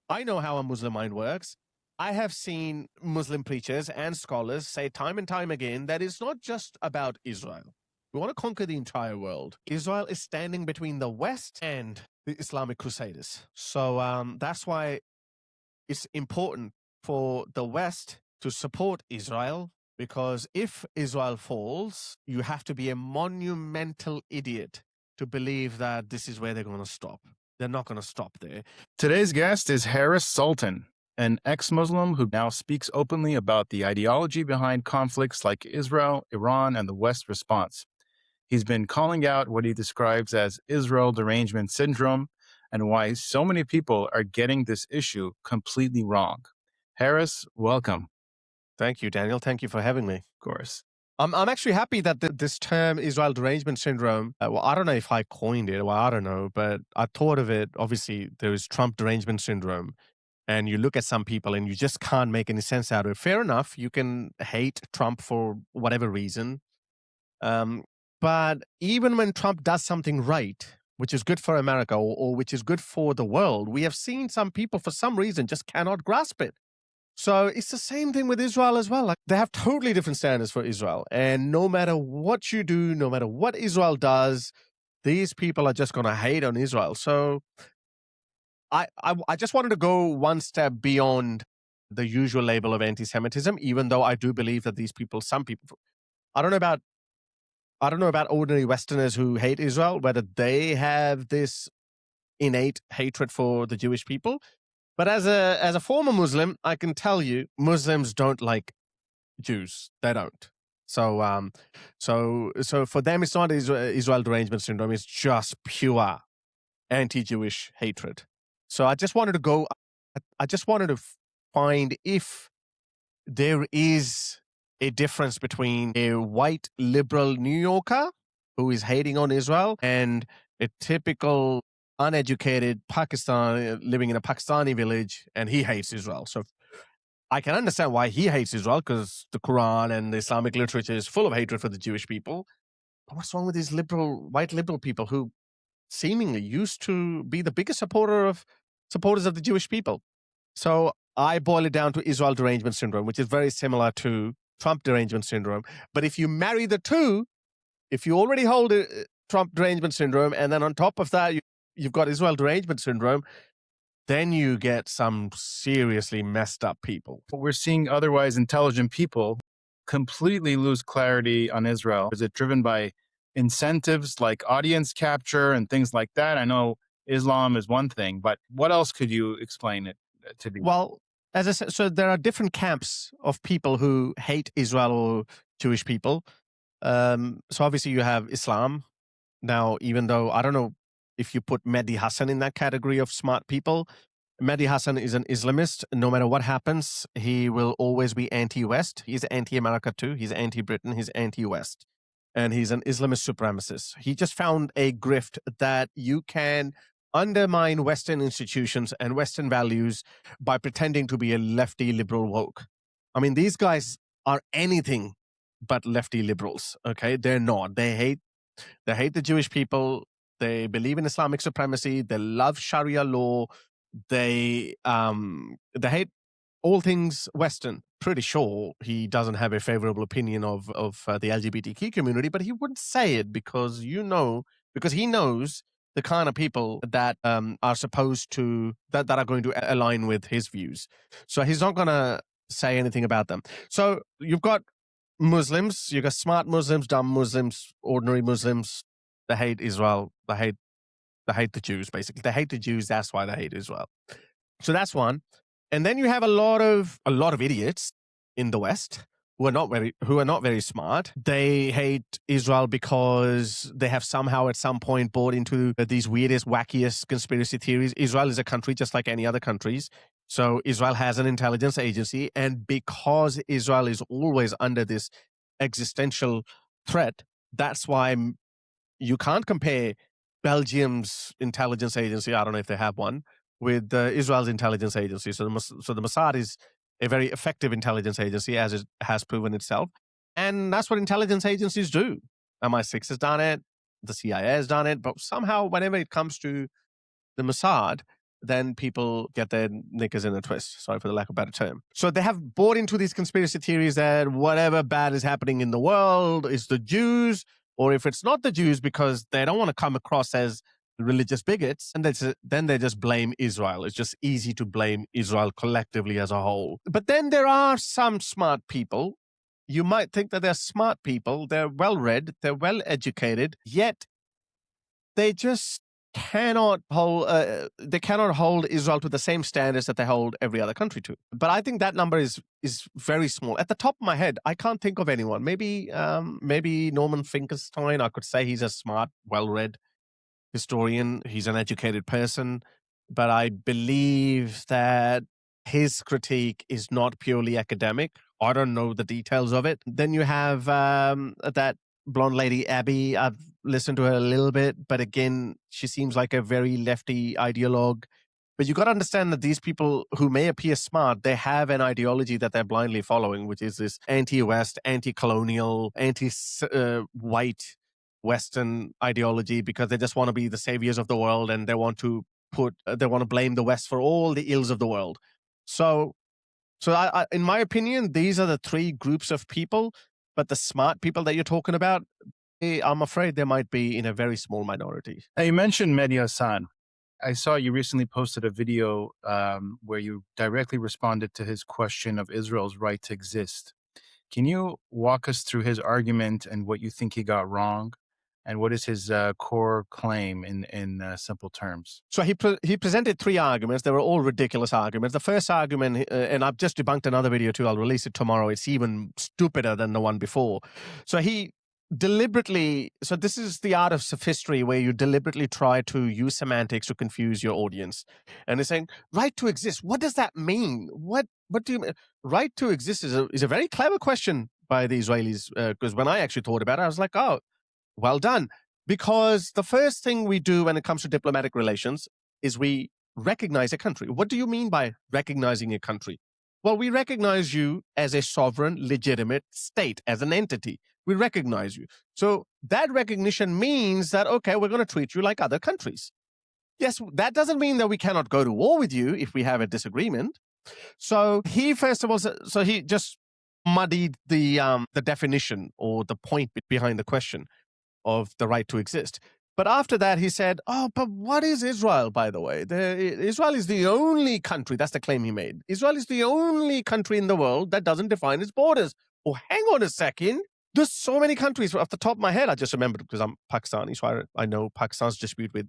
I know how a Muslim mind works. I have seen Muslim preachers and scholars say time and time again that it's not just about Israel. We want to conquer the entire world. Israel is standing between the West and the Islamic Crusaders. So that's why it's important for the West to support Israel, because if Israel falls, you have to be a monumental idiot to believe that this is where they're going to stop. They're not going to stop there. Today's guest is Sultan, an ex-Muslim who now speaks openly about the ideology behind conflicts like Israel, Iran, and the West's response. He's been calling out what he describes as Israel derangement syndrome and why so many people are getting this issue completely wrong. Harris, welcome. Thank you, Daniel. Thank you for having me. Of course. I'm actually happy that this term Israel derangement syndrome, well, I don't know if I coined it, well, I don't know, but I thought of it. Obviously, there is Trump derangement syndrome. And you look at some people and you just can't make any sense out of it. Fair enough. You can hate Trump for whatever reason. But even when Trump does something right, which is good for America or which is good for the world, we have seen some people for some reason just cannot grasp it. So it's the same thing with Israel as well. Like, they have totally different standards for Israel. And no matter what you do, no matter what Israel does, these people are just going to hate on Israel. So I just wanted to go one step beyond the usual label of anti-Semitism, even though I do believe that these people, some people, I don't know about ordinary Westerners who hate Israel, whether they have this innate hatred for the Jewish people. But as a former Muslim, I can tell you, Muslims don't like Jews. They don't. So for them, it's not Israel derangement syndrome. It's just pure anti-Jewish hatred. So I just wanted to find if there is a difference between a white liberal New Yorker who is hating on Israel and a typical uneducated Pakistan living in a Pakistani village, and he hates Israel. So I can understand why he hates Israel, because the Quran and the Islamic literature is full of hatred for the Jewish people. But what's wrong with these white liberal people who seemingly used to be the biggest supporters of the Jewish people? So I boil it down to Israel derangement syndrome, which is very similar to Trump derangement syndrome. But if you marry the two, if you already hold Trump derangement syndrome, and then on top of that, you've got Israel derangement syndrome, then you get some seriously messed up people. But we're seeing otherwise intelligent people completely lose clarity on Israel. Is it driven by incentives like audience capture and things like that? I know Islam is one thing, but what else could you explain it to be? Well, as I said, so there are different camps of people who hate Israel or Jewish people. So obviously you have Islam. Now, even though I don't know if you put Mehdi Hasan in that category of smart people, Mehdi Hasan is an Islamist. No matter what happens, he will always be anti-West. He's anti-America too. He's anti-Britain. He's anti-West. And he's an Islamist supremacist. He just found a grift that you can undermine Western institutions and Western values by pretending to be a lefty liberal woke. I mean, these guys are anything but lefty liberals. Okay, they're not. They hate the Jewish people. They believe in Islamic supremacy. They love Sharia law. They hate all things Western. Pretty sure he doesn't have a favorable opinion of the LGBTQ community, but he wouldn't say it because he knows the kind of people that are supposed to that are going to align with his views. So he's not going to say anything about them. So you've got Muslims, you've got smart Muslims, dumb Muslims, ordinary Muslims. They hate Israel. They hate the Jews, basically. They hate the Jews. That's why they hate Israel. So that's one. And then you have a lot of idiots in the West who are not very smart. They hate Israel because they have somehow at some point bought into these weirdest, wackiest conspiracy theories. Israel is a country just like any other countries. So Israel has an intelligence agency, and because Israel is always under this existential threat, that's why you can't compare Belgium's intelligence agency, I don't know if they have one, with Israel's intelligence agency. So the Mossad is a very effective intelligence agency, as it has proven itself. And that's what intelligence agencies do. MI6 has done it, the CIA has done it, but somehow whenever it comes to the Mossad, then people get their knickers in a twist. Sorry for the lack of a better term. So they have bought into these conspiracy theories that whatever bad is happening in the world is the Jews, or if it's not the Jews, because they don't want to come across as religious bigots, and then they just blame Israel. It's just easy to blame Israel collectively as a whole. But then there are some smart people. You might think that they're smart people. They're well-read. They're well-educated. Yet they just cannot hold Israel to the same standards that they hold every other country to. But I think that number is very small. At the top of my head, I can't think of anyone. Maybe Norman Finkelstein. I could say he's a smart, well-read historian. He's an educated person. But I believe that his critique is not purely academic. I don't know the details of it. Then you have that blonde lady, Abby. I've listened to her a little bit, but again, she seems like a very lefty ideologue. But you got to understand that these people who may appear smart, they have an ideology that they're blindly following, which is this anti-West, anti-colonial, anti-white Western ideology, because they just want to be the saviors of the world, and they want to blame the West for all the ills of the world. So I, in my opinion, these are the three groups of people. But the smart people that you're talking about, I'm afraid they might be in a very small minority. Now, you mentioned Mehdi Hasan. I saw you recently posted a video where you directly responded to his question of Israel's right to exist. Can you walk us through his argument and what you think he got wrong? And what is his core claim in simple terms? So he presented three arguments. They were all ridiculous arguments. The first argument, and I've just debunked another video too. I'll release it tomorrow. It's even stupider than the one before. So he deliberately, so this is the art of sophistry, where you deliberately try to use semantics to confuse your audience. And he's saying, right to exist, what does that mean? What do you mean? Right to exist is a very clever question by the Israelis, because when I actually thought about it, I was like, oh, well done. Because the first thing we do when it comes to diplomatic relations is we recognize a country. What do you mean by recognizing a country? Well, we recognize you as a sovereign, legitimate state, as an entity. We recognize you. So that recognition means that, okay, we're going to treat you like other countries. Yes, that doesn't mean that we cannot go to war with you if we have a disagreement. So he, first of all, so he just muddied the definition or the point behind the question of the right to exist. But after that, he said, oh, but what is Israel, by the way? Israel is the only country, that's the claim he made. Israel is the only country in the world that doesn't define its borders. Oh, hang on a second. There's so many countries. Off the top of my head, I just remembered because I'm Pakistani, so I know Pakistan's dispute with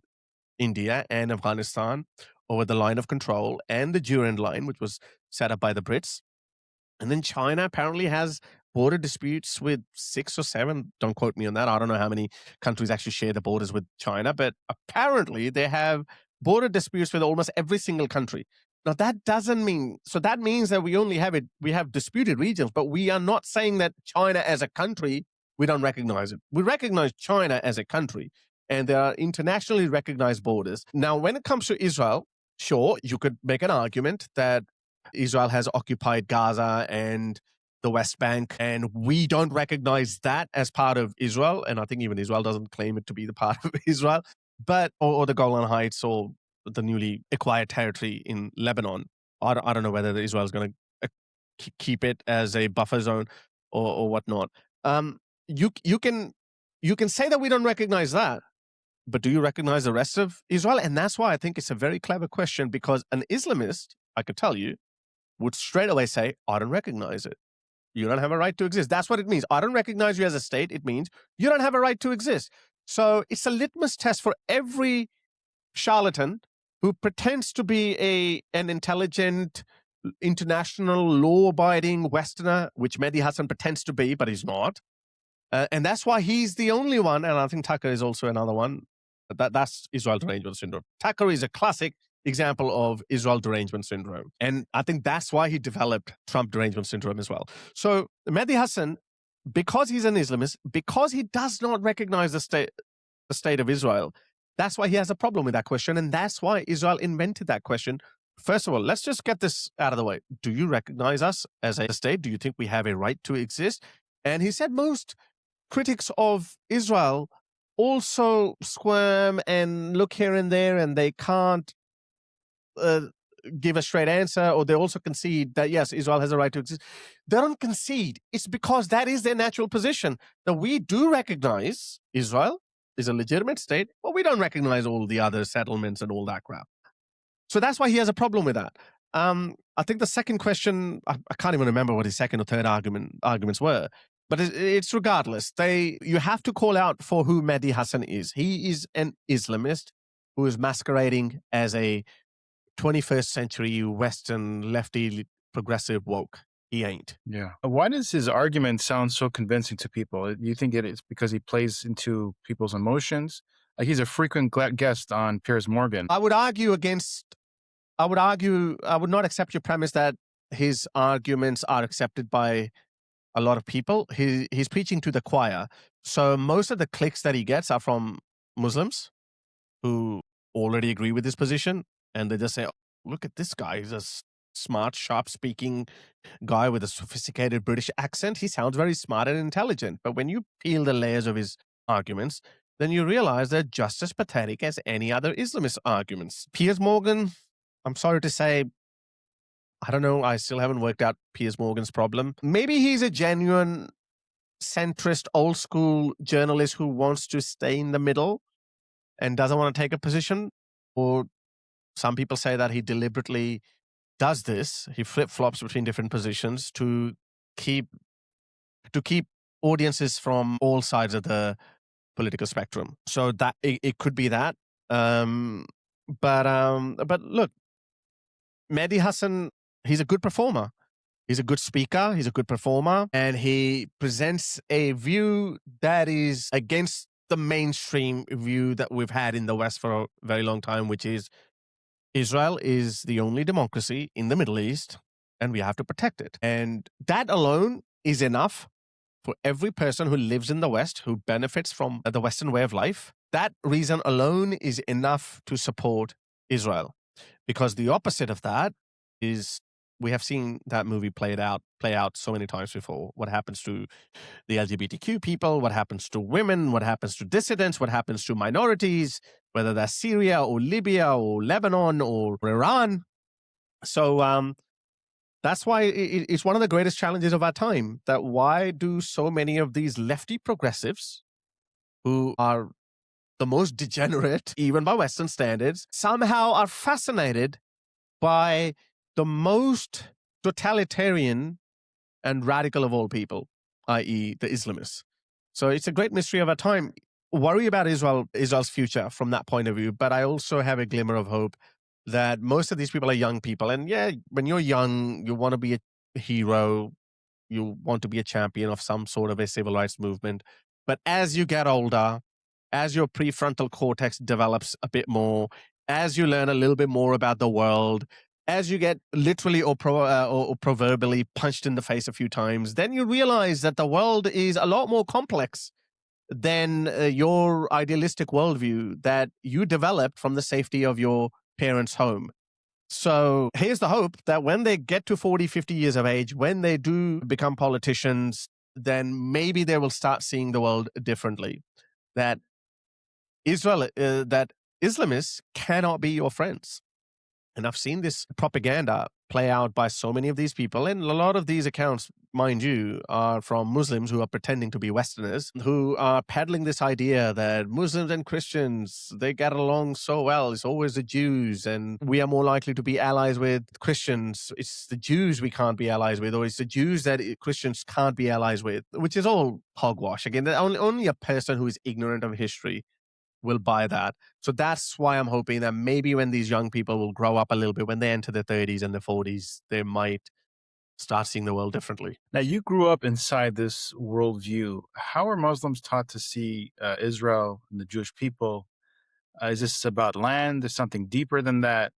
India and Afghanistan over the line of control and the Durand line, which was set up by the Brits. And then China apparently has border disputes with 6 or 7. Don't quote me on that. I don't know how many countries actually share the borders with China, but apparently they have border disputes with almost every single country. Now that doesn't mean, so that means that we have disputed regions, but we are not saying that China as a country, we don't recognize it. We recognize China as a country, and there are internationally recognized borders. Now, when it comes to Israel, sure, you could make an argument that Israel has occupied Gaza and the West Bank, and we don't recognize that as part of Israel. And I think even Israel doesn't claim it to be the part of Israel, but or the Golan Heights or the newly acquired territory in Lebanon. I don't know whether Israel is going to keep it as a buffer zone or whatnot. You can say that we don't recognize that, but do you recognize the rest of Israel? And that's why I think it's a very clever question, because an Islamist, I could tell you, would straight away say, I don't recognize it. You don't have a right to exist. That's what it means. I don't recognize you as a state. It means you don't have a right to exist. So it's a litmus test for every charlatan who pretends to be an intelligent, international, law-abiding Westerner, which Mehdi Hasan pretends to be, but he's not. And that's why he's the only one, and I think Tucker is also another one. That's Israel derangement syndrome. Tucker is a classic example of Israel derangement syndrome. And I think that's why he developed Trump derangement syndrome as well. So Mehdi Hasan, because he's an Islamist, because he does not recognize the state of Israel, that's why he has a problem with that question. And that's why Israel invented that question. First of all, let's just get this out of the way. Do you recognize us as a state? Do you think we have a right to exist? And he said most critics of Israel also squirm and look here and there, and they can't give a straight answer, or they also concede that, yes, Israel has a right to exist. They don't concede. It's because that is their natural position, that we do recognize Israel is a legitimate state, but we don't recognize all the other settlements and all that crap. So that's why he has a problem with that. I think the second question, I can't even remember what his second or third arguments were, but it's regardless. You have to call out for who Mehdi Hasan is. He is an Islamist who is masquerading as a 21st century Western lefty progressive woke. He ain't. Yeah. Why does his argument sound so convincing to people? You think it's because he plays into people's emotions? Like, he's a frequent guest on Piers Morgan. I would not accept your premise that his arguments are accepted by a lot of people. He's preaching to the choir. So most of the clicks that he gets are from Muslims who already agree with his position. And they just say, oh, look at this guy. He's a smart, sharp-speaking guy with a sophisticated British accent. He sounds very smart and intelligent. But when you peel the layers of his arguments, then you realize they're just as pathetic as any other Islamist arguments. Piers Morgan, I'm sorry to say, I don't know. I still haven't worked out Piers Morgan's problem. Maybe he's a genuine centrist, old-school journalist who wants to stay in the middle and doesn't want to take a position. Or some people say that he deliberately does this. He flip-flops between different positions to keep audiences from all sides of the political spectrum. So that it could be that. But look, Mehdi Hasan, he's a good performer. He's a good speaker. He's a good performer. And he presents a view that is against the mainstream view that we've had in the West for a very long time, which is Israel is the only democracy in the Middle East, and we have to protect it. And that alone is enough for every person who lives in the West, who benefits from the Western way of life. That reason alone is enough to support Israel. Because the opposite of that is, we have seen that movie play out so many times before. What happens to the LGBTQ people, what happens to women, what happens to dissidents, what happens to minorities, whether that's Syria or Libya or Lebanon or Iran. So that's why it's one of the greatest challenges of our time, that why do so many of these lefty progressives, who are the most degenerate, even by Western standards, somehow are fascinated by the most totalitarian and radical of all people, i.e. the Islamists. So it's a great mystery of our time. Worry about Israel's future from that point of view, but I also have a glimmer of hope that most of these people are young people. And yeah, when you're young, you want to be a hero, you want to be a champion of some sort of a civil rights movement. But as you get older, as your prefrontal cortex develops a bit more, as you learn a little bit more about the world, as you get literally or proverbially punched in the face a few times, then you realize that the world is a lot more complex than your idealistic worldview that you developed from the safety of your parents' home. So here's the hope that when they get to 40, 50 years of age, when they do become politicians, then maybe they will start seeing the world differently. That that Islamists cannot be your friends. And I've seen this propaganda play out by so many of these people. And a lot of these accounts, mind you, are from Muslims who are pretending to be Westerners, who are peddling this idea that Muslims and Christians, they get along so well. It's always the Jews, and we are more likely to be allies with Christians. It's the Jews we can't be allies with, or it's the Jews that Christians can't be allies with, which is all hogwash. Again, only a person who is ignorant of history will buy that. So that's why I'm hoping that maybe when these young people will grow up a little bit, when they enter their 30s and their 40s, they might start seeing the world differently. Now, you grew up inside this worldview. How are Muslims taught to see Israel and the Jewish people? Is this about land? Is something deeper than that?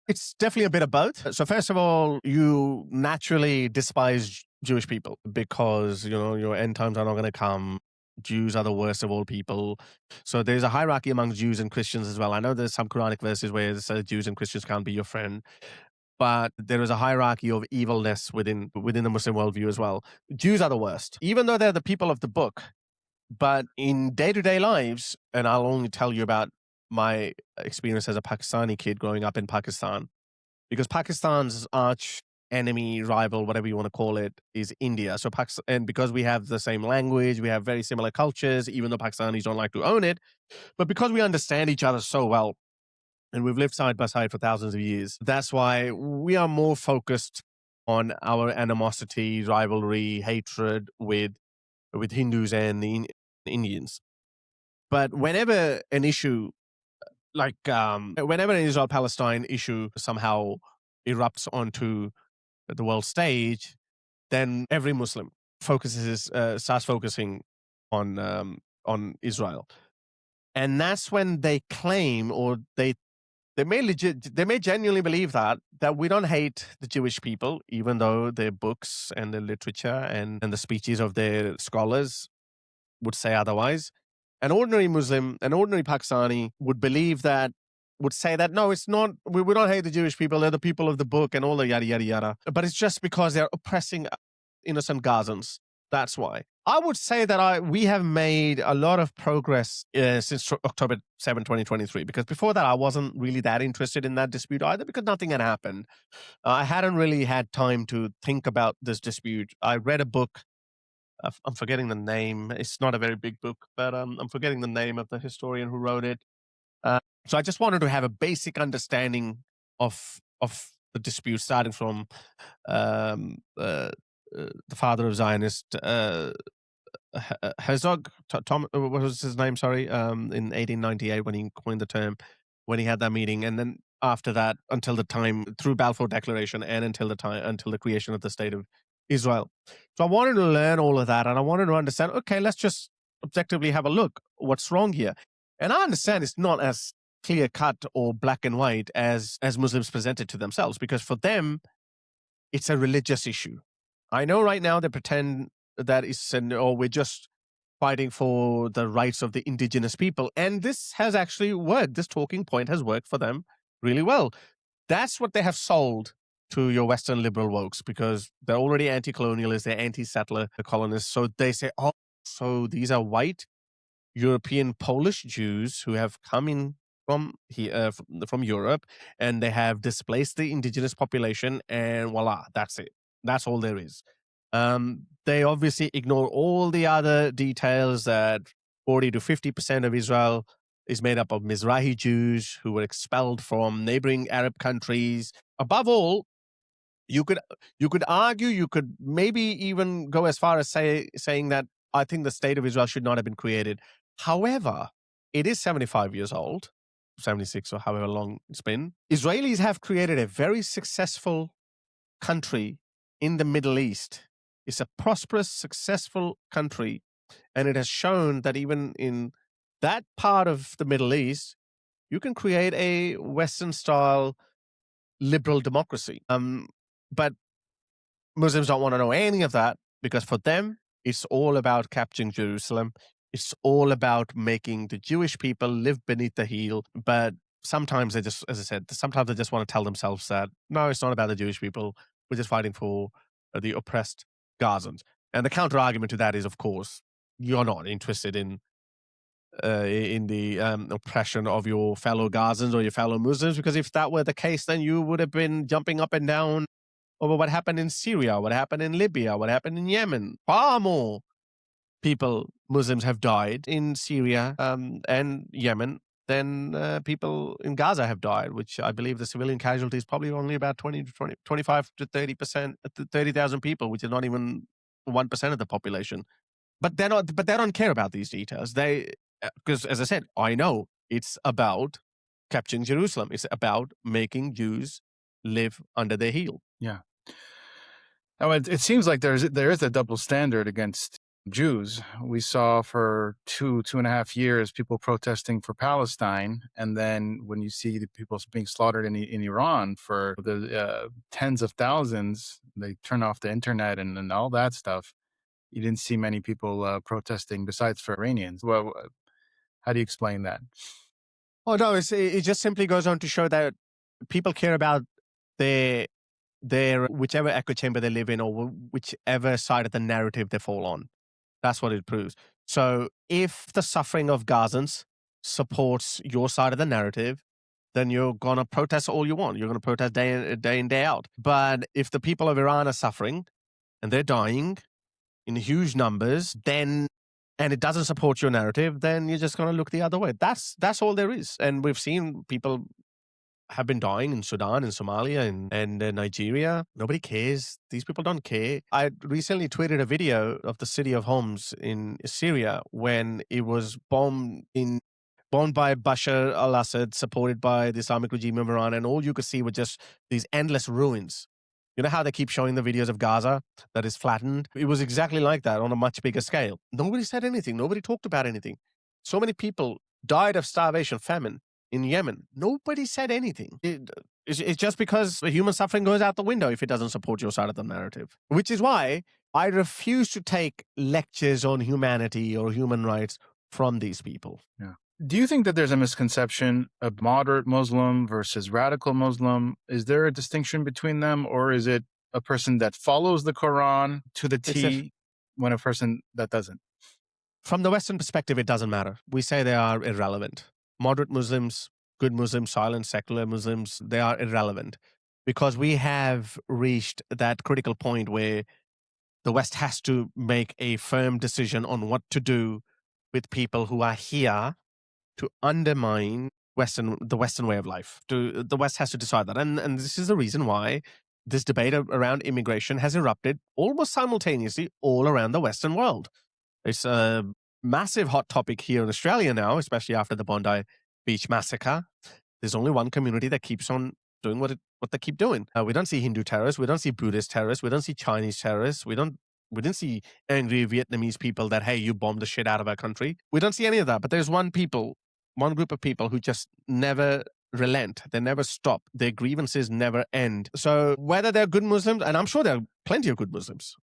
It's definitely a bit of both. So first of all, you naturally despise Jewish people because, your end times are not going to come. Jews are the worst of all people. So there's a hierarchy among Jews and Christians as well. I know there's some Quranic verses where it says Jews and Christians can't be your friend, but there is a hierarchy of evilness within the Muslim worldview as well. Jews are the worst, even though they're the people of the book. But in day-to-day lives, and I'll only tell you about my experience as a Pakistani kid growing up in Pakistan, because Pakistan's arch enemy, rival, whatever you want to call it, is India. So Pakistan, and because we have the same language, we have very similar cultures, even though Pakistanis don't like to own it, but because we understand each other so well, and we've lived side by side for thousands of years, that's why we are more focused on our animosity, rivalry, hatred with Hindus and the Indians. But whenever an issue whenever an Israel-Palestine issue somehow erupts onto the world stage, then every Muslim starts focusing on Israel, and that's when they claim, or they may genuinely believe that we don't hate the Jewish people, even though their books and their literature and the speeches of their scholars would say otherwise. An ordinary Muslim, an ordinary Pakistani would say that, no, it's not, we don't hate the Jewish people, they're the people of the book and all the yada, yada, yada. But it's just because they're oppressing innocent Gazans. That's why. I would say that we have made a lot of progress since October 7, 2023, because before that, I wasn't really that interested in that dispute either, because nothing had happened. I hadn't really had time to think about this dispute. I read a book. I'm forgetting the name. It's not a very big book, but I'm forgetting the name of the historian who wrote it. So I just wanted to have a basic understanding of the dispute, starting from the father of Zionist, Herzog, Tom, what was his name? Sorry, in 1898 when he coined the term, when he had that meeting, and then after that, until the time through Balfour Declaration, and until the creation of the state of Israel. So I wanted to learn all of that, and I wanted to understand. Okay, let's just objectively have a look. What's wrong here? And I understand it's not as clear cut or black and white as Muslims present it to themselves, because for them, it's a religious issue. I know right now they pretend that we're just fighting for the rights of the indigenous people. And this has actually worked. This talking point has worked for them really well. That's what they have sold to your Western liberal wokes, because they're already anti-colonialists, they're anti-settler colonists. So they say, oh, so these are white European Polish Jews who have come in from Europe, and they have displaced the indigenous population, and voila, that's it. That's all there is. They obviously ignore all the other details that 40 to 50% of Israel is made up of Mizrahi Jews who were expelled from neighboring Arab countries. Above all, you could argue, you could maybe even go as far as saying that I think the state of Israel should not have been created. However, it is 75 years old, 76 or however long it's been. Israelis have created a very successful country in the Middle East. It's a prosperous, successful country, and it has shown that even in that part of the Middle East, you can create a Western-style liberal democracy. But Muslims don't want to know any of that, because for them, it's all about capturing Jerusalem. It's all about making the Jewish people live beneath the heel. But sometimes they just, as I said, sometimes they just want to tell themselves that, no, it's not about the Jewish people. We're just fighting for the oppressed Gazans. And the counter argument to that is, of course, you're not interested in the oppression of your fellow Gazans or your fellow Muslims, because if that were the case, then you would have been jumping up and down over what happened in Syria, what happened in Libya, what happened in Yemen. Far more Muslims have died in Syria and Yemen than people in Gaza have died, which I believe the civilian casualty is probably only about 25 to 30%, 30,000 people, which is not even 1% of the population. But they don't care about these details. Because as I said, I know it's about capturing Jerusalem. It's about making Jews live under their heel. Yeah. Now, it seems like there is a double standard against Jews. We saw for two and a half years people protesting for Palestine, and then when you see the people being slaughtered in Iran for the tens of thousands, they turn off the internet and all that stuff. You didn't see many people protesting besides for Iranians. Well, how do you explain that? Oh no, it just simply goes on to show that people care about their whichever echo chamber they live in, or whichever side of the narrative they fall on. That's what it proves. So if the suffering of Gazans supports your side of the narrative, then you're going to protest all you want. You're going to protest day in, day out. But if the people of Iran are suffering and they're dying in huge numbers, then and it doesn't support your narrative, then you're just going to look the other way. That's all there is. And we've seen people have been dying in Sudan and Somalia and Nigeria. Nobody cares. These people don't care. I recently tweeted a video of the city of Homs in Syria when it was bombed by Bashar al-Assad, supported by the Islamic regime of Iran, and all you could see were just these endless ruins. You know how they keep showing the videos of Gaza that is flattened? It was exactly like that on a much bigger scale. Nobody said anything. Nobody talked about anything. So many people died of starvation, famine in Yemen. Nobody said anything. It's just because the human suffering goes out the window if it doesn't support your side of the narrative. Which is why I refuse to take lectures on humanity or human rights from these people. Yeah. Do you think that there's a misconception of moderate Muslim versus radical Muslim? Is there a distinction between them, or is it a person that follows the Quran to the T when a person that doesn't? From the Western perspective, it doesn't matter. We say they are irrelevant. Moderate Muslims, good Muslims, silent secular Muslims, they are irrelevant because we have reached that critical point where the West has to make a firm decision on what to do with people who are here to undermine the Western way of life. The West has to decide that. And this is the reason why this debate around immigration has erupted almost simultaneously all around the Western world. It's a massive hot topic here in Australia now, especially after the Bondi Beach massacre. There's only one community that keeps on doing what they keep doing. We don't see Hindu terrorists. We don't see Buddhist terrorists. We don't see Chinese terrorists. We didn't see angry Vietnamese people that, hey, you bombed the shit out of our country. We don't see any of that. But there's one group of people who just never relent. They never stop. Their grievances never end. So whether they're good Muslims, and I'm sure there are plenty of good Muslims.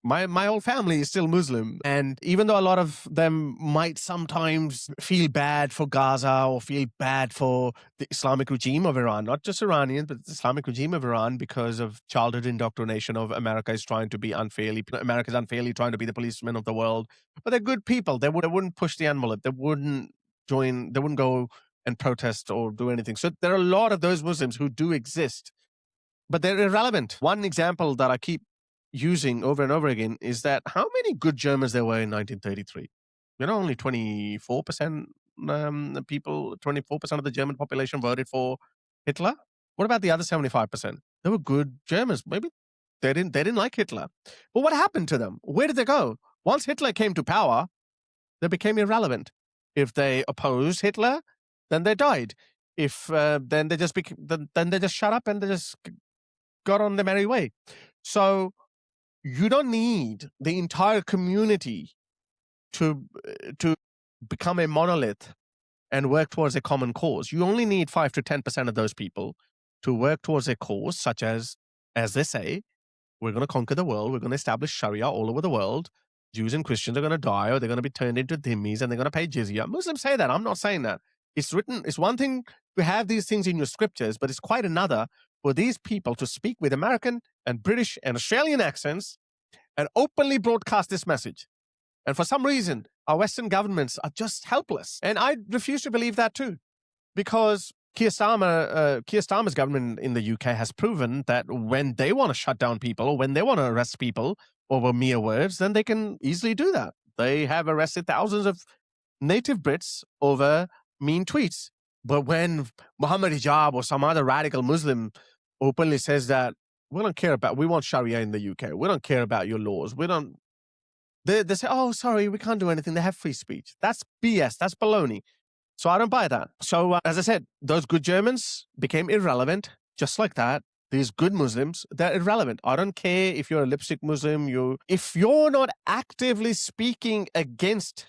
My whole family is still Muslim. And even though a lot of them might sometimes feel bad for Gaza or feel bad for the Islamic regime of Iran, not just Iranians, but the Islamic regime of Iran, because of childhood indoctrination of America's unfairly trying to be the policeman of the world. But they're good people. They wouldn't push the envelope. They wouldn't go and protest or do anything. So there are a lot of those Muslims who do exist, but they're irrelevant. One example that I keep using over and over again is that how many good Germans there were in 1933? Only 24% people, 24% of the German population voted for Hitler. What about the other 75%? They were good Germans. Maybe they didn't like Hitler. But what happened to them? Where did they go? Once Hitler came to power, they became irrelevant. If they opposed Hitler, then they died. If then they just shut up and they just got on their merry way. So you don't need the entire community to become a monolith and work towards a common cause. You only need 5 to 10% of those people to work towards a cause, such as they say, we're going to conquer the world. We're going to establish Sharia all over the world. Jews and Christians are going to die, or they're going to be turned into dhimmis, and they're going to pay jizya. Muslims say that. I'm not saying that. It's written. It's one thing to have these things in your scriptures, but it's quite another for these people to speak with American and British and Australian accents and openly broadcast this message. And for some reason, our Western governments are just helpless. And I refuse to believe that too, because Keir Starmer's government in the UK has proven that when they want to shut down people or when they want to arrest people over mere words, then they can easily do that. They have arrested thousands of native Brits over mean tweets. But when Muhammad Hijab or some other radical Muslim openly says that we want Sharia in the UK. We don't care about your laws. They say, oh, sorry, we can't do anything. They have free speech. That's BS. That's baloney. So I don't buy that. So as I said, those good Germans became irrelevant just like that. These good Muslims, they're irrelevant. I don't care if you're a lipstick Muslim. If you're not actively speaking against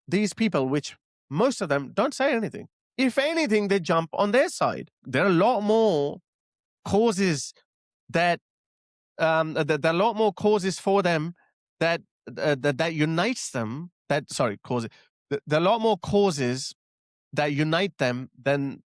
these people, which most of them don't say anything. If anything, they jump on their side. There are a lot more causes there are a lot more causes for them that unites them. There are a lot more causes that unite them than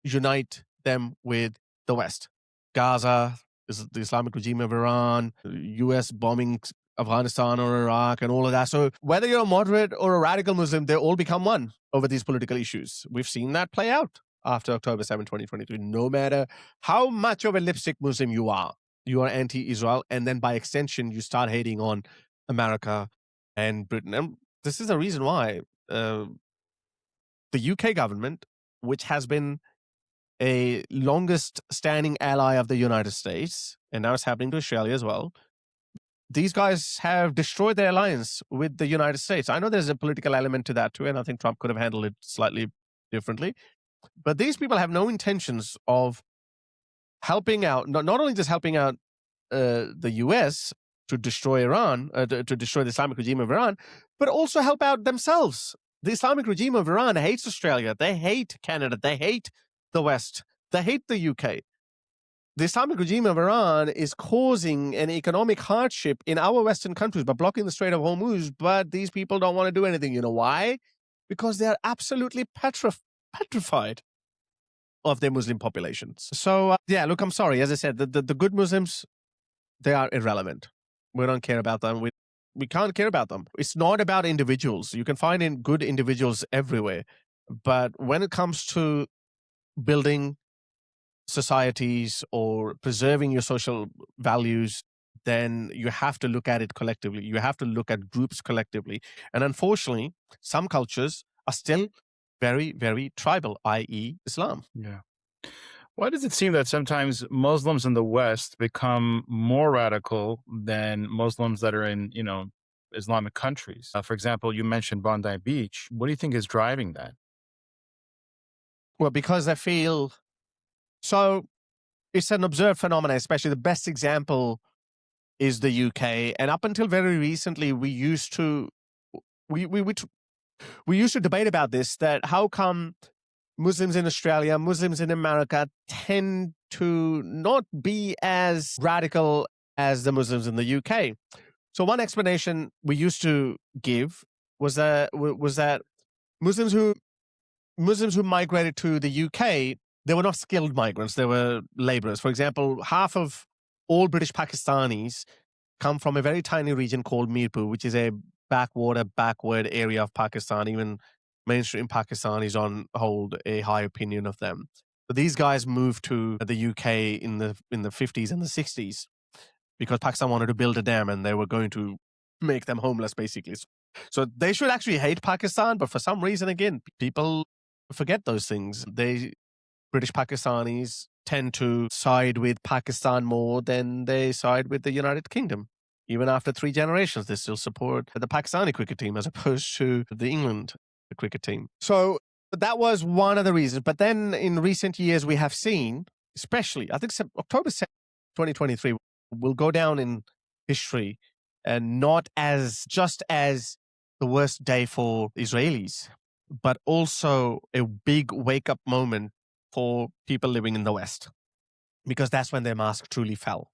unite them with the West. Gaza, the Islamic regime of Iran, U.S. bombing Afghanistan or Iraq and all of that. So whether you're a moderate or a radical Muslim, they all become one over these political issues. We've seen that play out after October 7, 2023. No matter how much of a lipstick Muslim you are anti-Israel. And then by extension, you start hating on America and Britain. And this is the reason why the UK government, which has been a longest standing ally of the United States, and now it's happening to Australia as well, these guys have destroyed their alliance with the United States. I know there's a political element to that too, and I think Trump could have handled it slightly differently. But these people have no intentions of helping out, not only just helping out the US to destroy Iran, to destroy the Islamic regime of Iran, but also help out themselves. The Islamic regime of Iran hates Australia. They hate Canada. They hate the West. They hate the UK. The Islamic regime of Iran is causing an economic hardship in our Western countries by blocking the Strait of Hormuz, but these people don't want to do anything. You know why? Because they're absolutely petrified of their Muslim populations. So, yeah, look, I'm sorry. As I said, the good Muslims, they are irrelevant. We don't care about them. We can't care about them. It's not about individuals. You can find good individuals everywhere. But when it comes to building societies or preserving your social values, then you have to look at it collectively. You have to look at groups collectively. And unfortunately, some cultures are still very, very tribal, i.e. Islam. Yeah. Why does it seem that sometimes Muslims in the West become more radical than Muslims that are in, Islamic countries? For example, you mentioned Bondi Beach. What do you think is driving that? Well, because I feel... So it's an observed phenomenon, especially the best example is the UK. And up until very recently, we used to debate about this, that how come Muslims in Australia, Muslims in America tend to not be as radical as the Muslims in the UK. So one explanation we used to give was that Muslims who migrated to the UK, they were not skilled migrants, they were laborers. For example, half of all British Pakistanis come from a very tiny region called Mirpur, which is a backward area of Pakistan. Even mainstream Pakistanis hold a high opinion of them. But these guys moved to the UK in the 50s and the 60s because Pakistan wanted to build a dam and they were going to make them homeless, basically. So they should actually hate Pakistan, but for some reason, again, people forget those things. British Pakistanis tend to side with Pakistan more than they side with the United Kingdom. Even after 3 generations, they still support the Pakistani cricket team as opposed to the England cricket team. So that was one of the reasons. But then in recent years, we have seen, especially, I think October 7, 2023 will go down in history and not just as the worst day for Israelis, but also a big wake-up moment for people living in the West, because that's when their mask truly fell.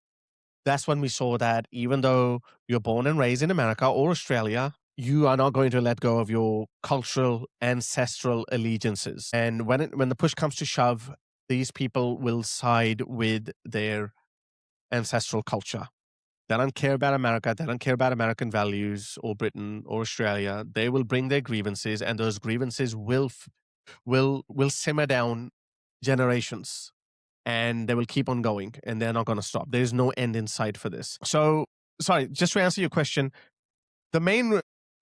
That's when we saw that even though you're born and raised in America or Australia, you are not going to let go of your cultural, ancestral allegiances. And when the push comes to shove, these people will side with their ancestral culture. They don't care about America. They don't care about American values or Britain or Australia. They will bring their grievances, and those grievances will simmer down generations, and they will keep on going, and they're not going to stop. There's no end in sight for this. So, sorry, just to answer your question,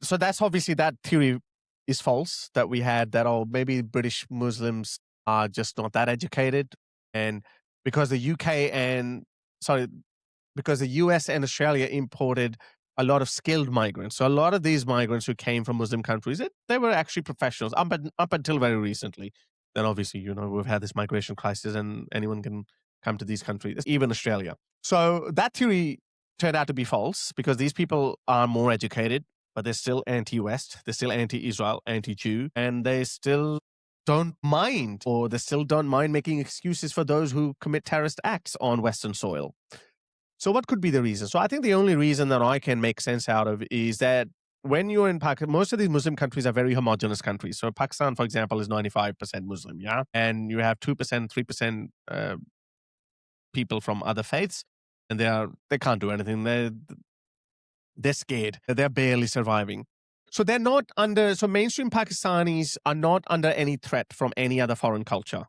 so that's obviously that theory is false, that we had that, maybe British Muslims are just not that educated, and because the US and Australia imported a lot of skilled migrants. So a lot of these migrants who came from Muslim countries, they were actually professionals up until very recently. Then obviously, we've had this migration crisis and anyone can come to these countries, even Australia. So that theory turned out to be false because these people are more educated, but they're still anti-West, they're still anti-Israel, anti-Jew, and they still don't mind making excuses for those who commit terrorist acts on Western soil. So what could be the reason? So I think the only reason that I can make sense out of is that when you're in Pakistan, most of these Muslim countries are very homogenous countries. So Pakistan, for example, is 95% Muslim, yeah? And you have 2%, 3% people from other faiths, and they can't do anything. They're scared. They're barely surviving. So they're not under, so mainstream Pakistanis are not under any threat from any other foreign culture.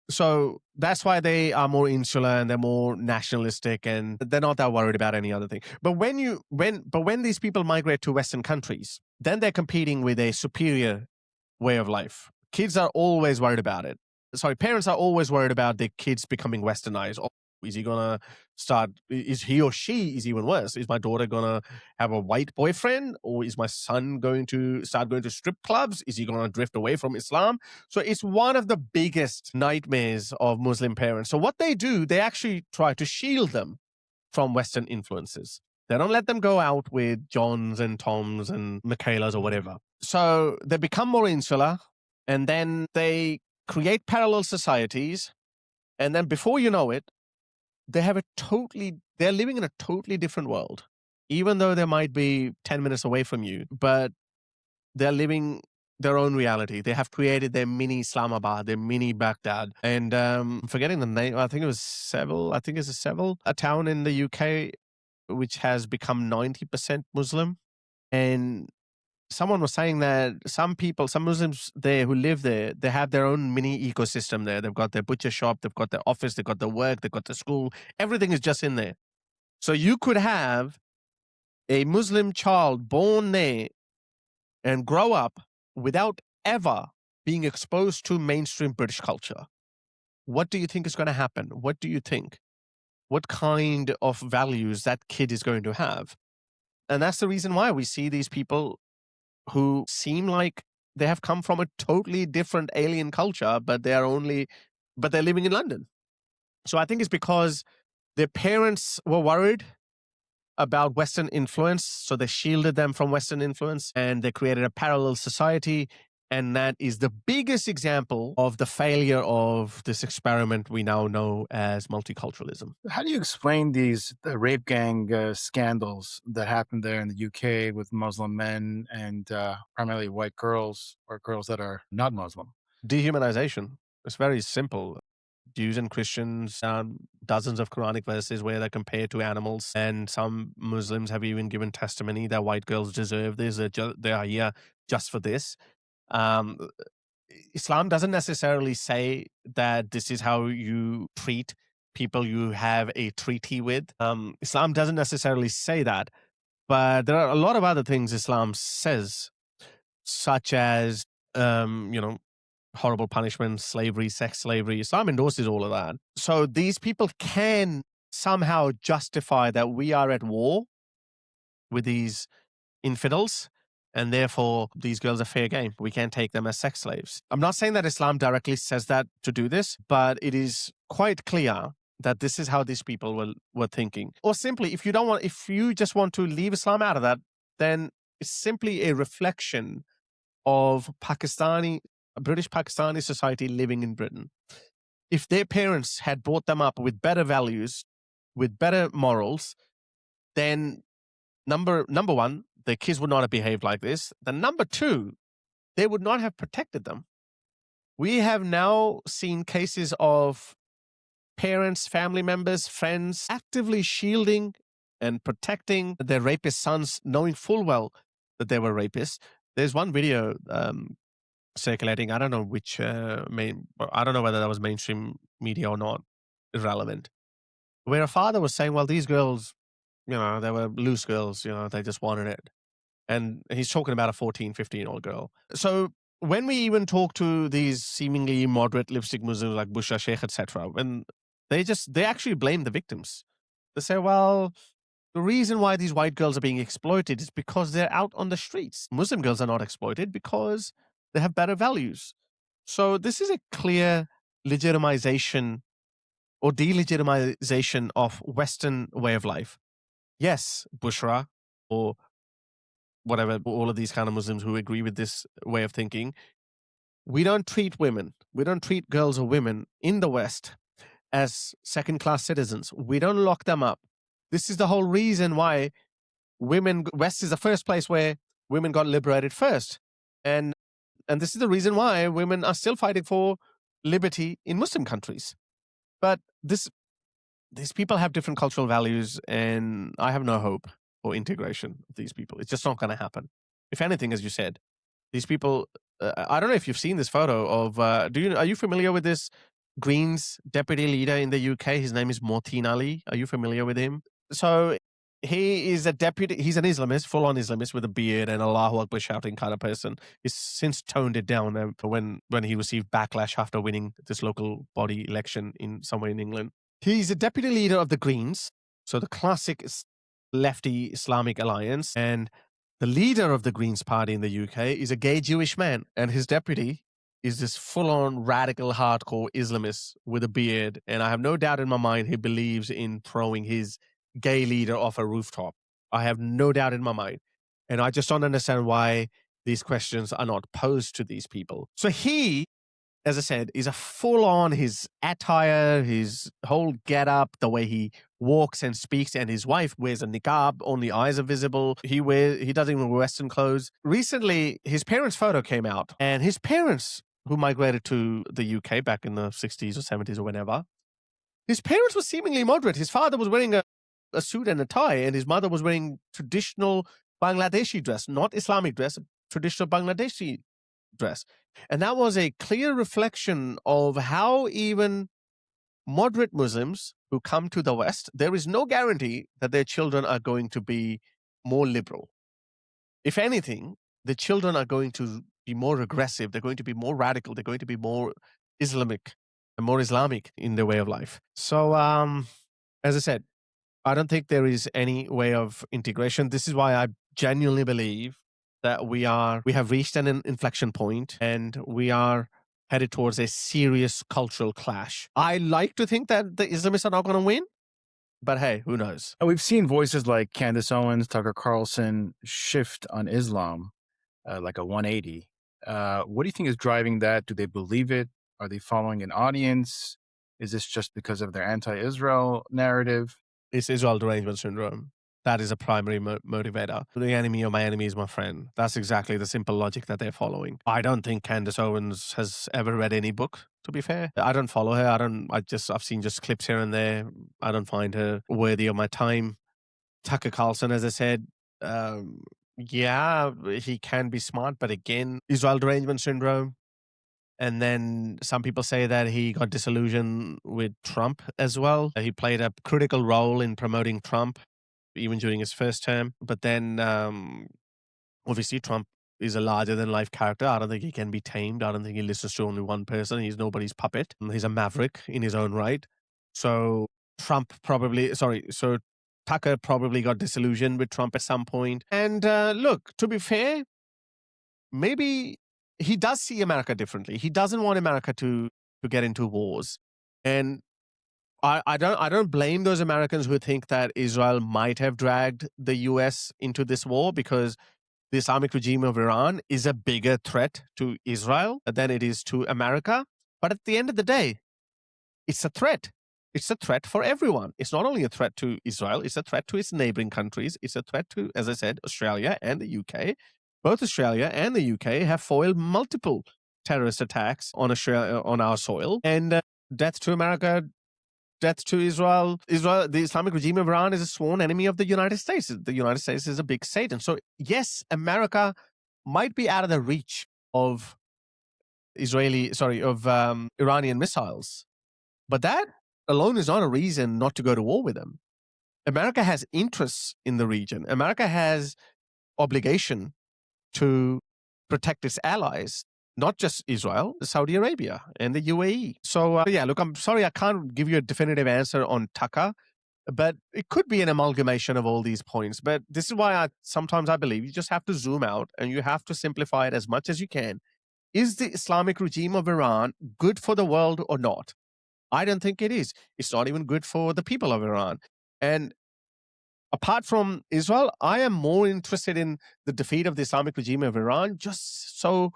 So that's why they are more insular and they're more nationalistic and they're not that worried about any other thing. But when these people migrate to Western countries, then they're competing with a superior way of life. Kids are always worried about it. Sorry, parents are always worried about their kids becoming westernized. Oh, is he gonna start? Is he or she is even worse? Is my daughter gonna have a white boyfriend, or is my son going to start going to strip clubs? Is he gonna drift away from Islam? So it's one of the biggest nightmares of Muslim parents. So what they do, they actually try to shield them from Western influences. They don't let them go out with Johns and Toms and Michaelas or whatever. So they become more insular, and then they create parallel societies. And then before you know it, they're living in a totally different world, even though they might be 10 minutes away from you, but they're living their own reality. They have created their mini Islamabad, their mini Baghdad. And I'm forgetting the name. I think it was Seville. I think it's Seville, a town in the UK which has become 90% Muslim. And someone was saying that some Muslims there who live there, they have their own mini ecosystem there. They've got their butcher shop, they've got their office, they've got their work, they've got their school. Everything is just in there. So you could have a Muslim child born there and grow up without ever being exposed to mainstream British culture. What do you think is going to happen? What do you think? What kind of values that kid is going to have? And that's the reason why we see these people who seem like they have come from a totally different alien culture, but they're living in London. So I think it's because their parents were worried about Western influence, so they shielded them from Western influence, and they created a parallel society. And that is the biggest example of the failure of this experiment we now know as multiculturalism. How do you explain these rape gang scandals that happened there in the UK with Muslim men and primarily white girls or girls that are not Muslim? Dehumanization. It's very simple. Jews and Christians, dozens of Quranic verses where they're compared to animals. And some Muslims have even given testimony that white girls deserve this. They are here just for this. Islam doesn't necessarily say that this is how you treat people you have a treaty with. Islam doesn't necessarily say that. But there are a lot of other things Islam says, such as, horrible punishment, slavery, sex slavery. Islam endorses all of that. So these people can somehow justify that we are at war with these infidels, and therefore these girls are fair game. We can't take them as sex slaves. I'm not saying that Islam directly says that to do this, but it is quite clear that this is how these people were thinking. Or simply, if you just want to leave Islam out of that, then it's simply a reflection of British Pakistani society living in Britain. If their parents had brought them up with better values, with better morals, then number one, their kids would not have behaved like this. Then number two, they would not have protected them. We have now seen cases of parents, family members, friends actively shielding and protecting their rapist sons, knowing full well that they were rapists. There's one video circulating. I don't know I don't know whether that was mainstream media or not. Irrelevant. Where a father was saying, well, these girls, they were loose girls, they just wanted it. And he's talking about a 14, 15-year-old girl. So when we even talk to these seemingly moderate lipstick Muslims like Bushra Sheikh, etc., when they actually blame the victims. They say, well, the reason why these white girls are being exploited is because they're out on the streets. Muslim girls are not exploited because they have better values. So this is a clear legitimization or delegitimization of Western way of life. Yes, Bushra or whatever, all of these kind of Muslims who agree with this way of thinking, we don't treat girls or women in the West as second-class citizens. We don't lock them up. This is the whole reason why West is the first place where women got liberated first. And this is the reason why women are still fighting for liberty in Muslim countries. But these people have different cultural values, and I have no hope. or integration of these people. It's just not going to happen. If anything, as you said, these people, I don't know if you've seen this photo of, are you familiar with this Greens deputy leader in the UK? His name is Mohsin Ali. Are you familiar with him? So he is a deputy, he's an Islamist, full-on Islamist with a beard and Allahu Akbar shouting kind of person. He's since toned it down when he received backlash after winning this local body election somewhere in England. He's a deputy leader of the Greens, so the classic lefty Islamic alliance, and the leader of the Greens party in the UK is a gay Jewish man, and his deputy is this full-on radical hardcore Islamist with a beard, and I have no doubt in my mind he believes in throwing his gay leader off a rooftop. I have no doubt in my mind. And I just don't understand why these questions are not posed to these people. So he, as I said, is a full-on, his attire, his whole get-up, the way he walks and speaks, and his wife wears a niqab, only eyes are visible. He doesn't even wear Western clothes. Recently, his parents' photo came out, and his parents, who migrated to the UK back in the 60s or 70s or whenever, his parents were seemingly moderate. His father was wearing a suit and a tie, and his mother was wearing traditional Bangladeshi dress, not Islamic dress, traditional Bangladeshi dress. And that was a clear reflection of how even moderate Muslims who come to the West, there is no guarantee that their children are going to be more liberal. If anything, the children are going to be more aggressive, they're going to be more radical, they're going to be more Islamic and more Islamic in their way of life. So, as I said, I don't think there is any way of integration. This is why I genuinely believe that we have reached an inflection point and we are headed towards a serious cultural clash. I like to think that the Islamists are not going to win, but hey, who knows? We've seen voices like Candace Owens, Tucker Carlson shift on Islam, like a 180. What do you think is driving that? Do they believe it? Are they following an audience? Is this just because of their anti-Israel narrative? It's Israel derangement syndrome. That is a primary motivator. The enemy of my enemy is my friend. That's exactly the simple logic that they're following. I don't think Candace Owens has ever read any book, to be fair. I don't follow her. I've seen just clips here and there. I don't find her worthy of my time. Tucker Carlson, as I said, yeah, he can be smart, but again, Israel derangement syndrome. And then some people say that he got disillusioned with Trump as well. He played a critical role in promoting Trump, even during his first term. But then, obviously, Trump is a larger-than-life character. I don't think he can be tamed. I don't think he listens to only one person. He's nobody's puppet. He's a maverick in his own right. So Tucker probably got disillusioned with Trump at some point. And look, to be fair, maybe he does see America differently. He doesn't want America to get into wars. And I don't blame those Americans who think that Israel might have dragged the US into this war, because the Islamic regime of Iran is a bigger threat to Israel than it is to America. But at the end of the day, it's a threat. It's a threat for everyone. It's not only a threat to Israel, it's a threat to its neighboring countries. It's a threat to, as I said, Australia and the UK. Both Australia and the UK have foiled multiple terrorist attacks on our soil. And death to America, death to Israel. The Islamic regime of Iran is a sworn enemy of the United States. The United States is a big Satan. So yes, America might be out of the reach of Iranian missiles. But that alone is not a reason not to go to war with them. America has interests in the region. America has obligation to protect its allies, not just Israel, Saudi Arabia and the UAE. So yeah, look, I'm sorry I can't give you a definitive answer on Tucker, but it could be an amalgamation of all these points. But this is why sometimes I believe you just have to zoom out and you have to simplify it as much as you can. Is the Islamic regime of Iran good for the world or not? I don't think it is. It's not even good for the people of Iran. And apart from Israel, I am more interested in the defeat of the Islamic regime of Iran, just so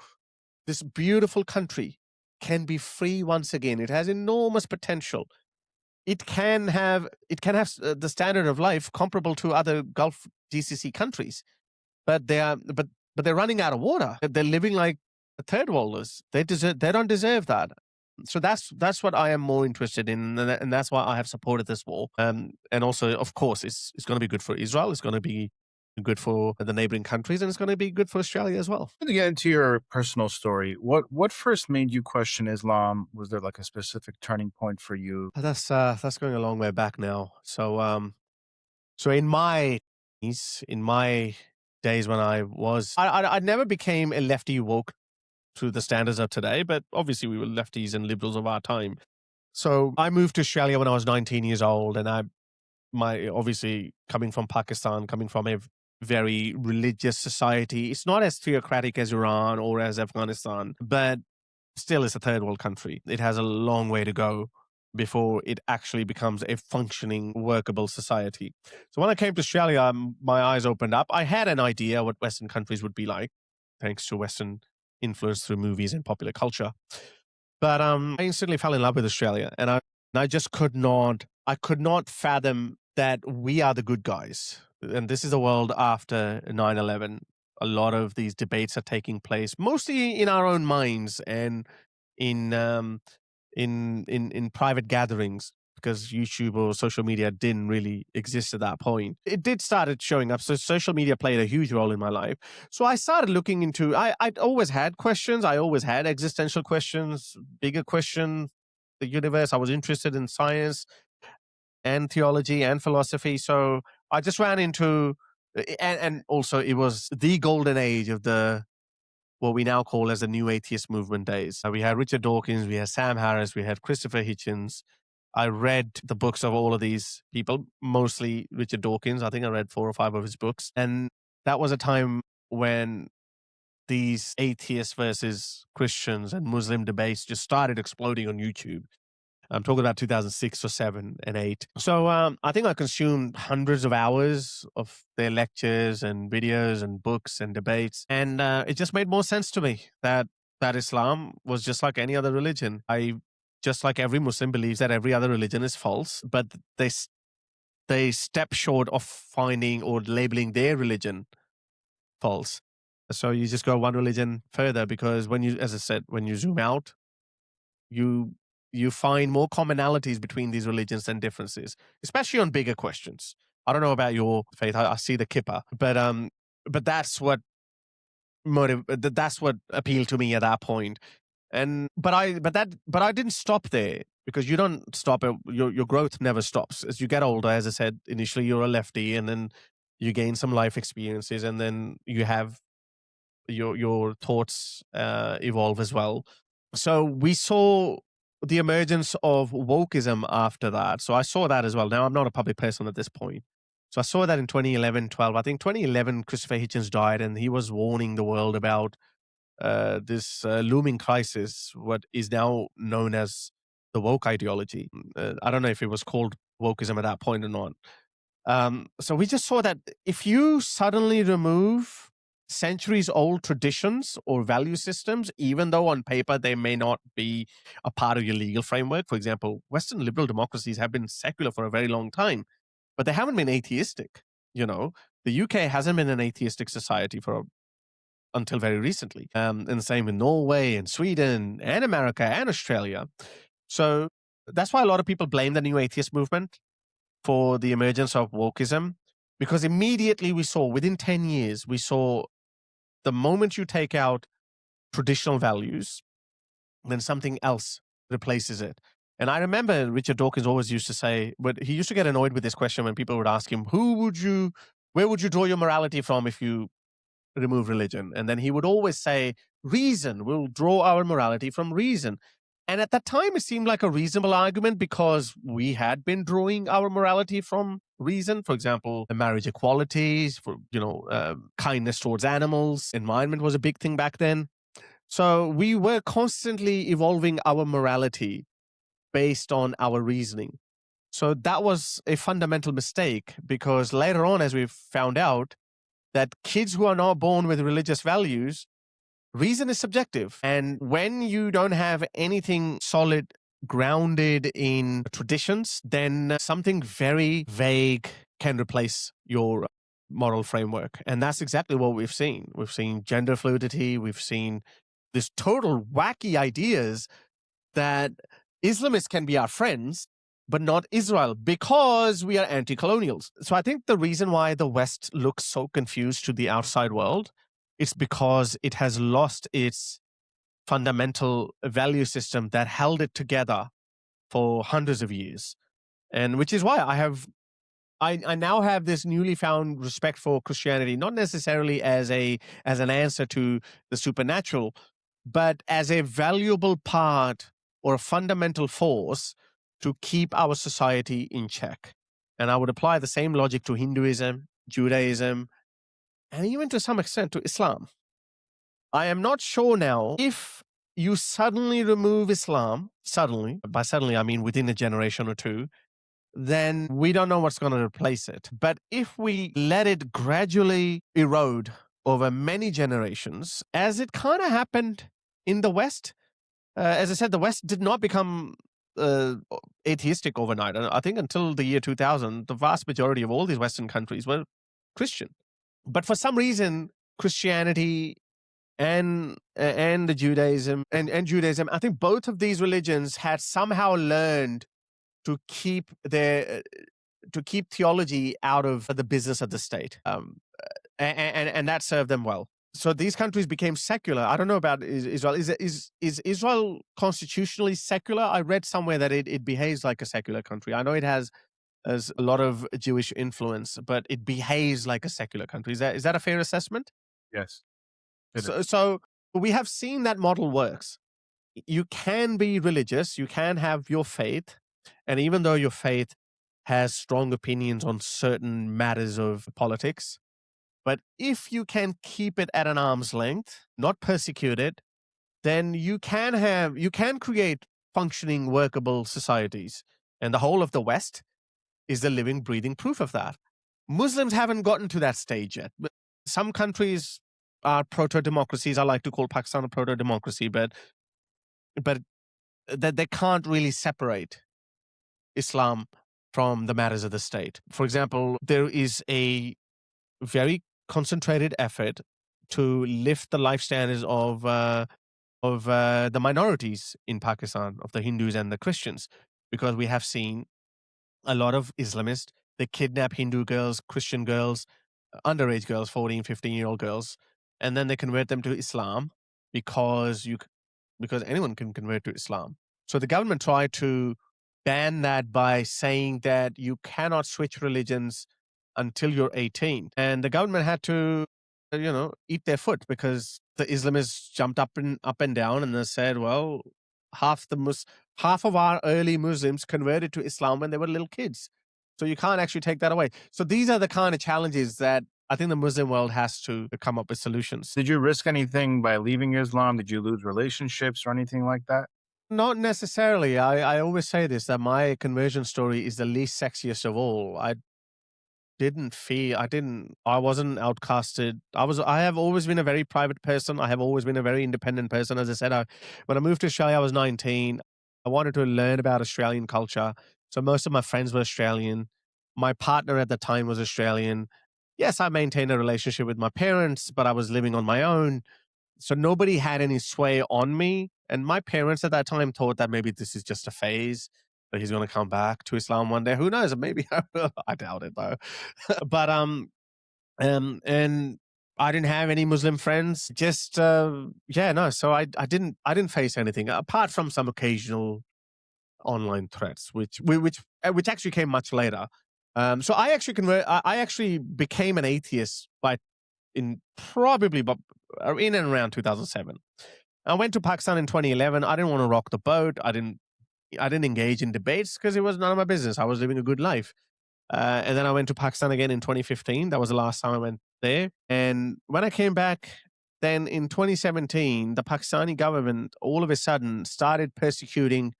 this beautiful country can be free once again. It has enormous potential. It can have the standard of life comparable to other Gulf GCC countries, but they're running out of water. They're living like third worlders. They don't deserve that. So that's what I am more interested in, and that's why I have supported this war. And also, of course, it's going to be good for Israel. It's going to be good for the neighboring countries, and it's going to be good for Australia as well. To get into your personal story, what first made you question Islam? Was there like a specific turning point for you? That's going a long way back now. So in my days when I never became a lefty woke to the standards of today, but obviously we were lefties and liberals of our time. So I moved to Australia when I was 19 years old, and obviously coming from Pakistan, coming from a very religious society. It's not as theocratic as Iran or as Afghanistan, but still it's a third world country. It has a long way to go before it actually becomes a functioning, workable society. So when I came to Australia, my eyes opened up. I had an idea what Western countries would be like, thanks to Western influence through movies and popular culture. But I instantly fell in love with Australia, and I just could not fathom that we are the good guys. And this is a world after 9/11. A lot of these debates are taking place, mostly in our own minds and in private gatherings, because YouTube or social media didn't really exist at that point. It did started showing up, so social media played a huge role in my life. So I started looking into. I'd always had questions. I always had existential questions, bigger questions, the universe. I was interested in science and theology and philosophy. So I just ran into, and also it was the golden age of what we now call as the new atheist movement days. We had Richard Dawkins, we had Sam Harris, we had Christopher Hitchens. I read the books of all of these people, mostly Richard Dawkins. I think I read 4 or 5 of his books. And that was a time when these atheists versus Christians and Muslim debates just started exploding on YouTube. I'm talking about 2006 or 7 and 8. So I think I consumed hundreds of hours of their lectures and videos and books and debates. And it just made more sense to me that Islam was just like any other religion. Just like every Muslim believes that every other religion is false, but they step short of finding or labeling their religion false. So you just go one religion further, because as I said, when you zoom out, you find more commonalities between these religions than differences, especially on bigger questions. I don't know about your faith. I see the kippah, but that's what that's what appealed to me at that point. But I didn't stop there, because you don't stop it. Your growth never stops. As you get older, as I said, initially you're a lefty, and then you gain some life experiences, and then you have your thoughts evolve as well. So we saw the emergence of wokeism after that. So I saw that as well. Now, I'm not a public person at this point. So I saw that in 2011, 12. I think 2011, Christopher Hitchens died, and he was warning the world about this looming crisis, what is now known as the woke ideology. I don't know if it was called wokeism at that point or not. So we just saw that if you suddenly remove centuries-old traditions or value systems, even though on paper they may not be a part of your legal framework. For example, Western liberal democracies have been secular for a very long time, but they haven't been atheistic. The UK hasn't been an atheistic society until very recently. And the same with Norway and Sweden and America and Australia. So that's why a lot of people blame the new atheist movement for the emergence of wokeism, because immediately within 10 years, we saw the moment you take out traditional values, then something else replaces it. And I remember Richard Dawkins always used to say, but he used to get annoyed with this question when people would ask him, where would you draw your morality from if you remove religion? And then he would always say, reason. We'll draw our morality from reason. And at that time, it seemed like a reasonable argument, because we had been drawing our morality from reason. For example, the marriage equalities, kindness towards animals, environment was a big thing back then. So we were constantly evolving our morality based on our reasoning. So that was a fundamental mistake, because later on, as we found out, that kids who are not born with religious values, reason is subjective. And when you don't have anything solid grounded in traditions, then something very vague can replace your moral framework. And that's exactly what we've seen. We've seen gender fluidity. We've seen this total wacky ideas that Islamists can be our friends, but not Israel, because we are anti-colonials. So I think the reason why the West looks so confused to the outside world is because it has lost its fundamental value system that held it together for hundreds of years. And which is why I now have this newly found respect for Christianity, not necessarily as an answer to the supernatural, but as a valuable part or a fundamental force to keep our society in check. And I would apply the same logic to Hinduism, Judaism, and even to some extent to Islam. I am not sure now if you suddenly remove Islam, by suddenly I mean within a generation or two, then we don't know what's going to replace it. But if we let it gradually erode over many generations, as it kind of happened in the West, as I said, the West did not become atheistic overnight. I think until the year 2000, the vast majority of all these Western countries were Christian. But for some reason, Christianity and the Judaism and Judaism, I think both of these religions had somehow learned to keep theology out of the business of the state, and that served them well. So these countries became secular. I don't know about Israel. Is Israel constitutionally secular? I read somewhere that it behaves like a secular country. I know it has a lot of Jewish influence, but it behaves like a secular country. Is that a fair assessment? Yes. So we have seen that model works. You can be religious, you can have your faith, and even though your faith has strong opinions on certain matters of politics, but if you can keep it at an arm's length, not persecute it, then you can create functioning, workable societies. And the whole of the West is the living, breathing proof of that. Muslims haven't gotten to that stage yet. But some countries are proto-democracies. I like to call Pakistan a proto-democracy, but that they can't really separate Islam from the matters of the state. For example, there is a very concentrated effort to lift the life standards of the minorities in Pakistan, of the Hindus and the Christians, because we have seen a lot of Islamists, they kidnap Hindu girls, Christian girls, underage girls, 14, 15-year-old girls, and then they convert them to Islam because anyone can convert to Islam. So the government tried to ban that by saying that you cannot switch religions until you're 18. And the government had to, eat their foot, because the Islamists jumped up and down and they said, well, half of our early Muslims converted to Islam when they were little kids. So you can't actually take that away. So these are the kind of challenges that I think the Muslim world has to come up with solutions. Did you risk anything by leaving Islam? Did you lose relationships or anything like that? Not necessarily. I always say this, that my conversion story is the least sexiest of all. I wasn't outcasted. I have always been a very private person. I have always been a very independent person. As I said, when I moved to Australia, I was 19. I wanted to learn about Australian culture. So most of my friends were Australian. My partner at the time was Australian. Yes, I maintained a relationship with my parents, but I was living on my own. So nobody had any sway on me. And my parents at that time thought that maybe this is just a phase, that he's going to come back to Islam one day. Who knows? Maybe I will. I doubt it though. But and I didn't have any Muslim friends. Just So I didn't face anything apart from some occasional online threats, which actually came much later. So I actually became an atheist in and around 2007. I went to Pakistan in 2011. I didn't want to rock the boat. I didn't engage in debates because it was none of my business. I was living a good life. And then I went to Pakistan again in 2015. That was the last time I went there. And when I came back, then in 2017, the Pakistani government all of a sudden started persecuting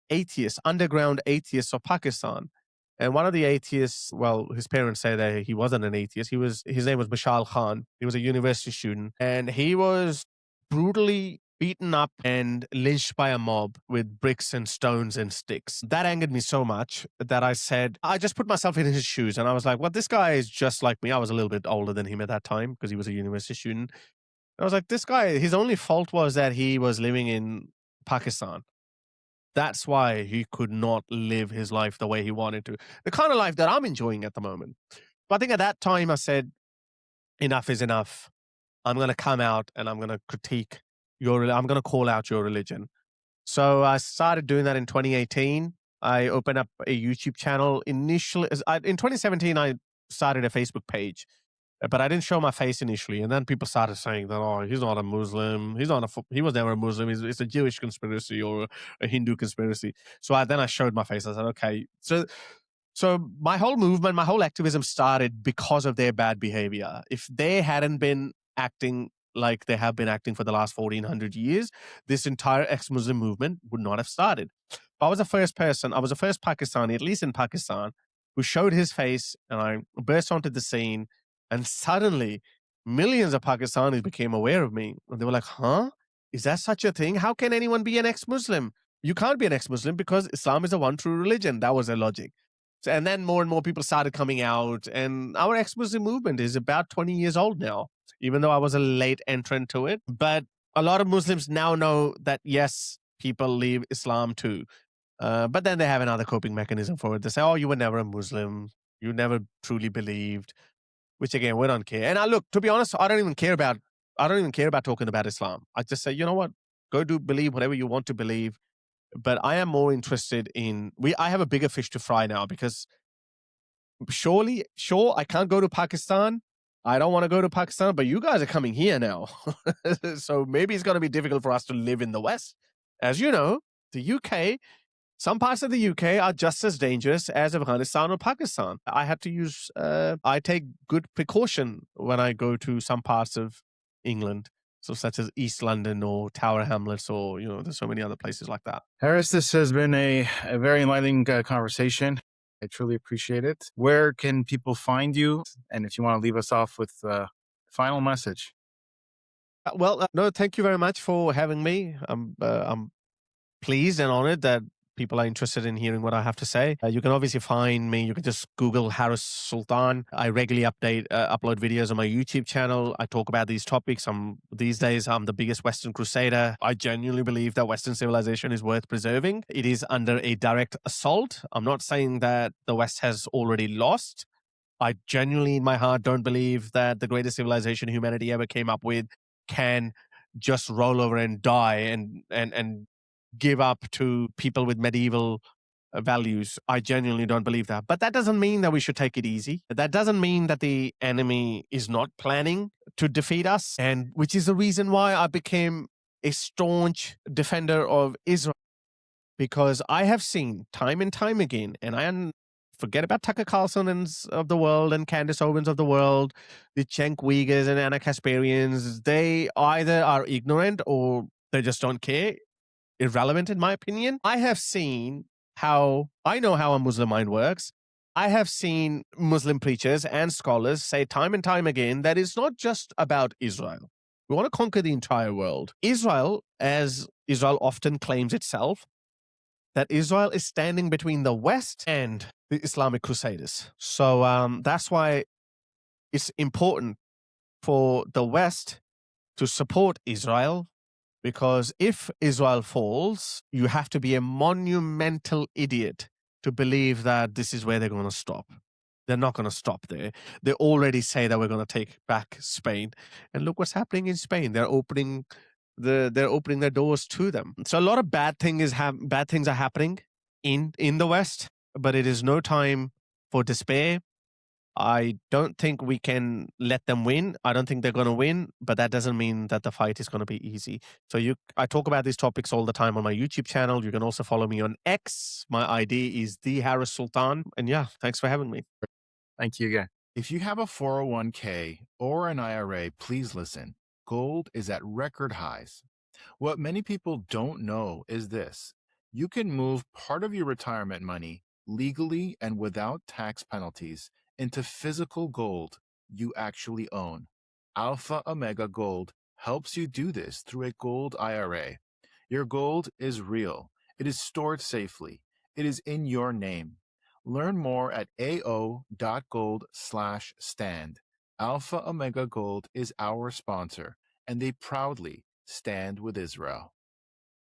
atheists, underground atheists of Pakistan. And one of the atheists, well, his parents say that he wasn't an atheist. His name was Mashal Khan. He was a university student, and he was brutally beaten up and lynched by a mob with bricks and stones and sticks. That angered me so much that I just put myself in his shoes, and I was like, well, this guy is just like me. I was a little bit older than him at that time because he was a university student. I was like, this guy, his only fault was that he was living in Pakistan. That's why he could not live his life the way he wanted to. The kind of life that I'm enjoying at the moment. But I think at that time I said, enough is enough. I'm going to come out and I'm going to critique I'm going to call out your religion. So I started doing that in 2018. I opened up a YouTube channel initially. In 2017, I started a Facebook page, but I didn't show my face initially. And then people started saying that, oh, he's not a Muslim. He was never a Muslim. It's a Jewish conspiracy or a Hindu conspiracy. So then I showed my face. I said, okay. So my whole movement, my whole activism started because of their bad behavior. If they hadn't been acting like they have been acting for the last 1400 years, this entire ex-Muslim movement would not have started. I was the first Pakistani, at least in Pakistan, who showed his face, and I burst onto the scene, and suddenly millions of Pakistanis became aware of me. And they were like, huh? Is that such a thing? How can anyone be an ex-Muslim? You can't be an ex-Muslim because Islam is the one true religion. That was their logic. And then more and more people started coming out, and our ex-Muslim movement is about 20 years old now, even though I was a late entrant to it. But a lot of Muslims now know that, yes, people leave Islam too. But then they have another coping mechanism for it. They say, oh, you were never a Muslim. You never truly believed, which again, we don't care. And look, to be honest, I don't even care about talking about Islam. I just say, you know what? Go believe whatever you want to believe. But I am more interested in, I have a bigger fish to fry now, because sure, I can't go to Pakistan. I don't want to go to Pakistan, but you guys are coming here now. So maybe it's going to be difficult for us to live in the West. As you know, the UK, some parts of the UK are just as dangerous as Afghanistan or Pakistan. I take good precaution when I go to some parts of England. So such as East London or Tower Hamlets, or, there's so many other places like that. Harris, this has been a very enlightening conversation. I truly appreciate it. Where can people find you? And if you want to leave us off with a final message. No, thank you very much for having me. I'm pleased and honored that people are interested in hearing what I have to say. You can obviously find me. You can just Google Harris Sultan. I regularly upload videos on my YouTube channel. I talk about these topics. These days, I'm the biggest Western crusader. I genuinely believe that Western civilization is worth preserving. It is under a direct assault. I'm not saying that the West has already lost. I genuinely, in my heart, don't believe that the greatest civilization humanity ever came up with can just roll over and die and give up to people with medieval values. I genuinely don't believe that. But that doesn't mean that we should take it easy. That doesn't mean that the enemy is not planning to defeat us, and which is the reason why I became a staunch defender of Israel, because I have seen time and time again, and forget about Tucker Carlson of the world and Candace Owens of the world, the Cenk Uyghurs and Anna Kasparians. They either are ignorant or they just don't care. Irrelevant, in my opinion. I know how a Muslim mind works. I have seen Muslim preachers and scholars say time and time again that it's not just about Israel. We want to conquer the entire world. Israel, as Israel often claims itself, that Israel is standing between the West and the Islamic Crusaders. So that's why it's important for the West to support Israel, because if Israel falls, you have to be a monumental idiot to believe that this is where they're going to stop. They're not going to stop there. They already say that we're going to take back Spain. And look what's happening in Spain. They're opening their doors to them. So a lot of bad things are happening in the West, but it is no time for despair. I don't think we can let them win. I don't think they're going to win, but that doesn't mean that the fight is going to be easy. So I talk about these topics all the time on my YouTube channel. You can also follow me on X. My ID is the Harris Sultan. And yeah, thanks for having me. Thank you again. If you have a 401k or an IRA, please listen. Gold is at record highs. What many people don't know is this: you can move part of your retirement money legally and without tax penalties into physical gold you actually own. Alpha Omega Gold helps you do this through a gold IRA. Your gold is real. It is stored safely. It is in your name. Learn more at ao.gold/stand. Alpha Omega Gold is our sponsor, and they proudly stand with Israel.